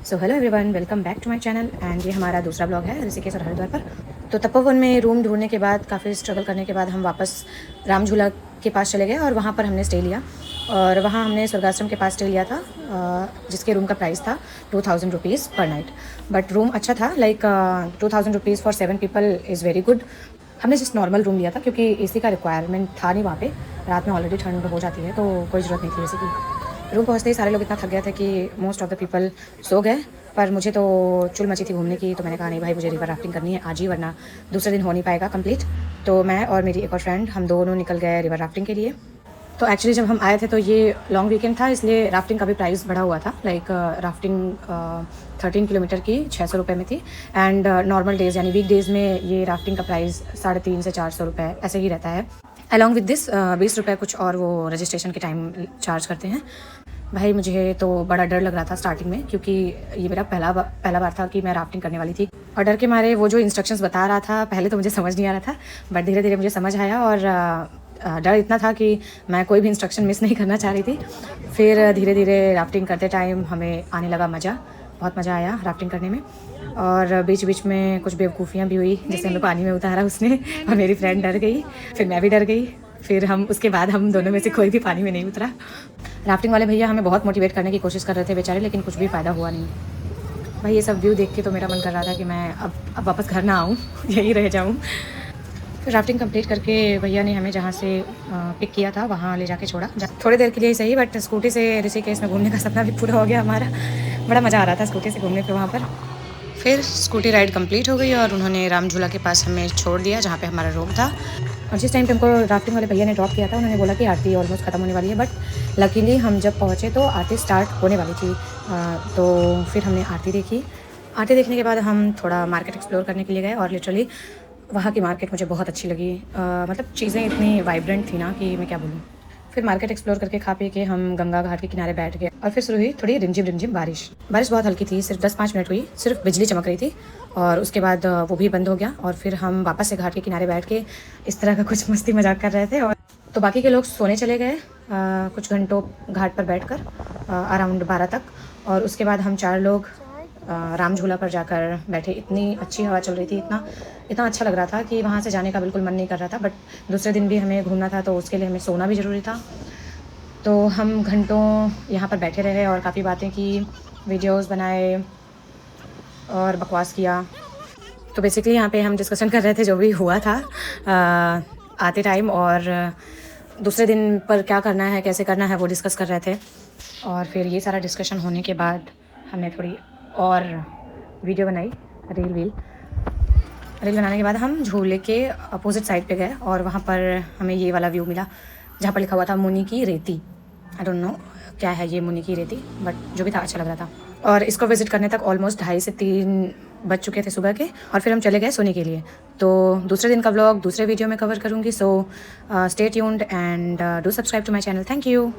So hello everyone, welcome back to my channel and ये हमारा दूसरा ब्लॉग है ऋषिकेश और हरिद्वार पर। तो तपोवन में रूम ढूंढने के बाद काफ़ी स्ट्रगल करने के बाद हम वापस राम झूला के पास चले गए और वहाँ पर हमने स्टे लिया। और वहाँ हमने स्वर्गाश्रम के पास स्टे लिया था, जिसके रूम का प्राइस था 2000 रुपीज़ पर नाइट। बट रूम अच्छा था, like 2000 rupees for 7 people is very good. हमने जस्ट नॉर्मल रूम लिया था क्योंकि एसी का रिक्वायरमेंट था नहीं वहाँ पे। रात में ऑलरेडी ठंड हो जाती है तो कोई ज़रूरत नहीं थी एसी की। रूम पहुँचते ही सारे लोग इतना थक गए थे कि most of the people so गए। पर मुझे तो चुल मची थी घूमने की, तो मैंने कहा नहीं भाई, मुझे रिवर राफ्टिंग करनी है आज ही, वरना दूसरे दिन हो नहीं पाएगा कंप्लीट। तो मैं और मेरी एक और फ्रेंड, हम दोनों निकल गए रिवर राफ्टिंग के लिए। तो एक्चुअली जब हम आए थे तो ये लॉन्ग वीकेंड था, इसलिए राफ्टिंग का भी प्राइस बढ़ा हुआ था। लाइक राफ्टिंग 13 किलोमीटर की 600 रुपये में थी। एंड नॉर्मल डेज़ यानी वीक डेज़ में ये राफ्टिंग का प्राइस 350 से 400 रुपये ऐसे ही रहता है। अलॉन्ग विद दिस 20 रुपये कुछ और वो रजिस्ट्रेशन के टाइम चार्ज करते हैं। भाई मुझे तो बड़ा डर लग रहा था स्टार्टिंग में, क्योंकि ये मेरा पहला बार था कि मैं राफ्टिंग करने वाली थी। और डर के मारे वो जो इंस्ट्रक्शंस बता रहा था पहले तो मुझे समझ नहीं आ रहा था, बट धीरे धीरे मुझे समझ आया। और डर इतना था कि मैं कोई भी इंस्ट्रक्शन मिस नहीं करना चाह रही थी। फिर धीरे धीरे राफ्टिंग करते टाइम हमें आने लगा मज़ा, बहुत मज़ा आया राफ्टिंग करने में। और बीच बीच में कुछ बेवकूफ़ियाँ भी हुई, जैसे हमें पानी में उतारा उसने और मेरी फ्रेंड डर गई, फिर मैं भी डर गई। फिर उसके बाद हम दोनों में से कोई भी पानी में नहीं उतरा। राफ्टिंग वाले भैया हमें बहुत मोटिवेट करने की कोशिश कर रहे थे बेचारे, लेकिन कुछ भी फ़ायदा हुआ नहीं। भाई ये सब व्यू देख के तो मेरा मन कर रहा था कि मैं अब वापस घर ना आऊँ, यहीं रह जाऊँ। फिर राफ्टिंग कंप्लीट करके भैया ने हमें जहाँ से पिक किया था वहाँ ले जाके छोड़ा, थोड़ी देर के लिए ही सही, बट स्कूटी से ऋषिकेश में घूमने का सपना भी पूरा हो गया हमारा। बड़ा मज़ा आ रहा था स्कूटी से घूमने पे वहाँ पर। फिर स्कूटी राइड कंप्लीट हो गई और उन्होंने राम झूला के पास हमें छोड़ दिया जहाँ पे हमारा रूम था। और जिस टाइम पे हमको राफ्टिंग वाले भैया ने ड्रॉप किया था, उन्होंने बोला कि आरती ऑलमोस्ट ख़त्म होने वाली है, बट लकीली हम जब पहुँचे तो आरती स्टार्ट होने वाली थी। तो फिर हमने आरती देखी। आरती देखने के बाद हम थोड़ा मार्केट एक्सप्लोर करने के लिए गए और लिटरली वहाँ की मार्केट मुझे बहुत अच्छी लगी। मतलब चीज़ें इतनी वाइब्रेंट थी ना कि मैं क्या बोलूँ। फिर मार्केट एक्सप्लोर करके खा पी के हम गंगा घाट के किनारे बैठ गए और फिर शुरू हुई थोड़ी रिमझिम रिमझिम बारिश। बारिश बहुत हल्की थी, सिर्फ 10-5 मिनट हुई, सिर्फ बिजली चमक रही थी और उसके बाद वो भी बंद हो गया। और फिर हम वापस से घाट के किनारे बैठ के इस तरह का कुछ मस्ती मजाक कर रहे थे। और तो बाकी के लोग सोने चले गए कुछ घंटों घाट पर बैठ कर, अराउंड 12 तक। और उसके बाद हम 4 लोग राम झूला पर जाकर बैठे। इतनी अच्छी हवा चल रही थी, इतना अच्छा लग रहा था कि वहाँ से जाने का बिल्कुल मन नहीं कर रहा था। बट दूसरे दिन भी हमें घूमना था तो उसके लिए हमें सोना भी ज़रूरी था। तो हम घंटों यहाँ पर बैठे रहे और काफ़ी बातें की, वीडियोस बनाए और बकवास किया। तो बेसिकली यहाँ पे हम डिस्कशन कर रहे थे जो भी हुआ था आते टाइम, और दूसरे दिन पर क्या करना है, कैसे करना है, वो डिस्कस कर रहे थे। और फिर ये सारा डिस्कशन होने के बाद हमने थोड़ी और वीडियो बनाई, रील बनाने के बाद हम झूले के अपोजिट साइड पे गए और वहाँ पर हमें ये वाला व्यू मिला जहाँ पर लिखा हुआ था मुनि की रेती। आई डोंट नो क्या है ये मुनि की रेती, बट जो भी था अच्छा लग रहा था। और इसको विज़िट करने तक ऑलमोस्ट 2:30 से 3 बज चुके थे सुबह के, और फिर हम चले गए सोने के लिए। तो दूसरे दिन का व्लॉग दूसरे वीडियो में कवर करूँगी। So stay tuned and do subscribe to my channel. Thank you.